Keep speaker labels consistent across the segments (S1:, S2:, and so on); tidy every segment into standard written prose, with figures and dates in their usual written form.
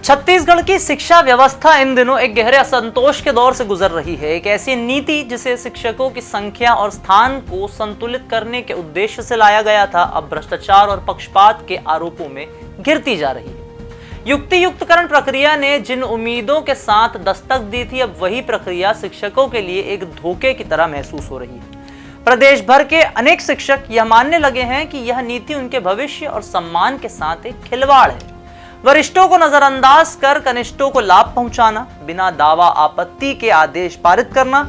S1: छत्तीसगढ़ की शिक्षा व्यवस्था इन दिनों एक गहरे असंतोष के दौर से गुजर रही है। एक ऐसी नीति जिसे शिक्षकों की संख्या और स्थान को संतुलित करने के उद्देश्य से लाया गया था, अब भ्रष्टाचार और पक्षपात के आरोपों में घिरती जा रही है। युक्ति युक्तकरण प्रक्रिया ने जिन उम्मीदों के साथ दस्तक दी थी, अब वही प्रक्रिया शिक्षकों के लिए एक धोखे की तरह महसूस हो रही है। प्रदेश भर के अनेक शिक्षक यह मानने लगे हैं कि यह नीति उनके भविष्य और सम्मान के साथ एक खिलवाड़ है। वरिष्ठों को नजरअंदाज कर कनिष्ठों को लाभ पहुंचाना, बिना दावा आपत्ति के आदेश पारित करना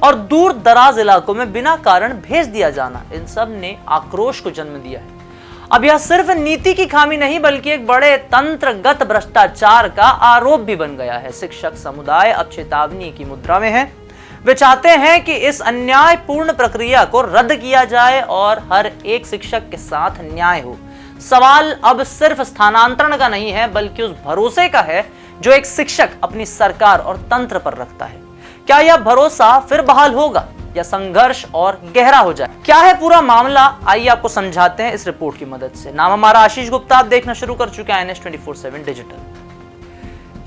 S1: और दूर दराज इलाकों में बिना कारण भेज दिया जाना, इन सब ने आक्रोश को जन्म दिया है। अब यह सिर्फ नीति की खामी नहीं बल्कि एक बड़े तंत्रगत भ्रष्टाचार का आरोप भी बन गया है। शिक्षक समुदाय अब चेतावनी की मुद्रा में है। वे चाहते हैं कि इस अन्यायपूर्ण प्रक्रिया को रद्द किया जाए और हर एक शिक्षक के साथ न्याय हो। सवाल अब सिर्फ स्थानांतरण का नहीं है बल्कि उस भरोसे का है जो एक शिक्षक अपनी सरकार और तंत्र पर रखता है। क्या यह भरोसा फिर बहाल होगा या संघर्ष और गहरा हो जाए? क्या है पूरा मामला, आइए आपको समझाते हैं इस रिपोर्ट की मदद से। नाम हमारा आशीष गुप्ता, आप देखना शुरू कर चुके हैं NS24/7 डिजिटल।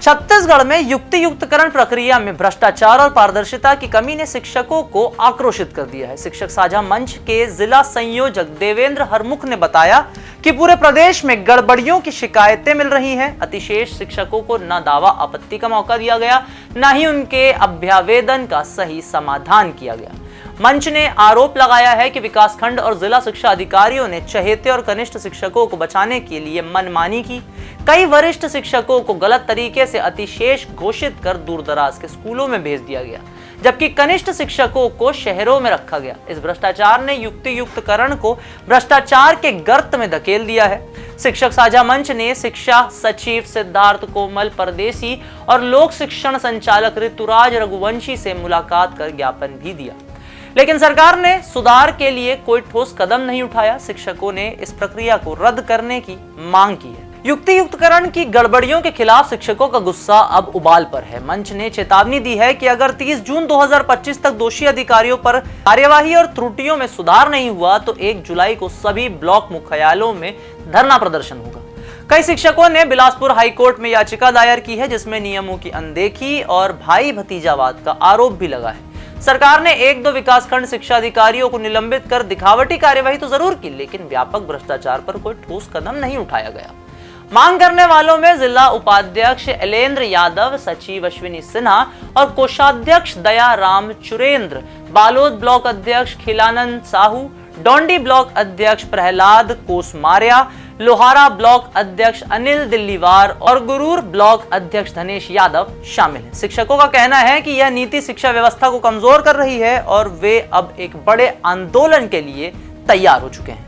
S1: छत्तीसगढ़ में युक्ति युक्तकरण प्रक्रिया में भ्रष्टाचार और पारदर्शिता की कमी ने शिक्षकों को आक्रोशित कर दिया है। शिक्षक साझा मंच के जिला संयोजक देवेंद्र हरमुख ने बताया कि पूरे प्रदेश में गड़बड़ियों की शिकायतें मिल रही हैं। अतिशेष शिक्षकों को न दावा आपत्ति का मौका दिया गया, न ही उनके अभ्यावेदन का सही समाधान किया गया। मंच ने आरोप लगाया है कि विकासखंड और जिला शिक्षा अधिकारियों ने चहेते और कनिष्ठ शिक्षकों को बचाने के लिए मनमानी की। कई वरिष्ठ शिक्षकों को गलत तरीके से अतिशेष घोषित कर दूरदराज के स्कूलों में भेज दिया गया, जबकि कनिष्ठ शिक्षकों को शहरों में रखा गया। इस भ्रष्टाचार ने युक्ति युक्तकरण को भ्रष्टाचार के गर्त में धकेल दिया है। शिक्षक साझा मंच ने शिक्षा सचिव सिद्धार्थ कोमल परदेसी और लोक शिक्षण संचालक ऋतुराज रघुवंशी से मुलाकात कर ज्ञापन भी दिया, लेकिन सरकार ने सुधार के लिए कोई ठोस कदम नहीं उठाया। शिक्षकों ने इस प्रक्रिया को रद्द करने की मांग की है। युक्ति युक्तकरण की गड़बड़ियों के खिलाफ शिक्षकों का गुस्सा अब उबाल पर है। मंच ने चेतावनी दी है कि अगर 30 जून 2025 तक दोषी अधिकारियों पर कार्यवाही और त्रुटियों में सुधार नहीं हुआ तो 1 जुलाई को सभी ब्लॉक मुख्यालयों में धरना प्रदर्शन होगा। कई शिक्षकों ने बिलासपुर हाईकोर्ट में याचिका दायर की है, जिसमें नियमों की अनदेखी और भाई भतीजावाद का आरोप भी लगा है। सरकार ने 1-2 विकासखंड शिक्षा अधिकारियों को निलंबित कर दिखावटी कार्यवाही तो जरूर की, लेकिन व्यापक भ्रष्टाचार पर कोई ठोस कदम नहीं उठाया गया। मांग करने वालों में जिला उपाध्यक्ष एलेंद्र यादव, सचिव अश्विनी सिन्हा और कोषाध्यक्ष दया राम चुरेंद्र, बालोद ब्लॉक अध्यक्ष खिलानंद साहू, डोंडी ब्लॉक अध्यक्ष प्रहलाद कोसमारिया, लोहारा ब्लॉक अध्यक्ष अनिल दिल्लीवार और गुरूर ब्लॉक अध्यक्ष धनेश यादव शामिल हैं। शिक्षकों का कहना है कि यह नीति शिक्षा व्यवस्था को कमजोर कर रही है और वे अब एक बड़े आंदोलन के लिए तैयार हो चुके हैं।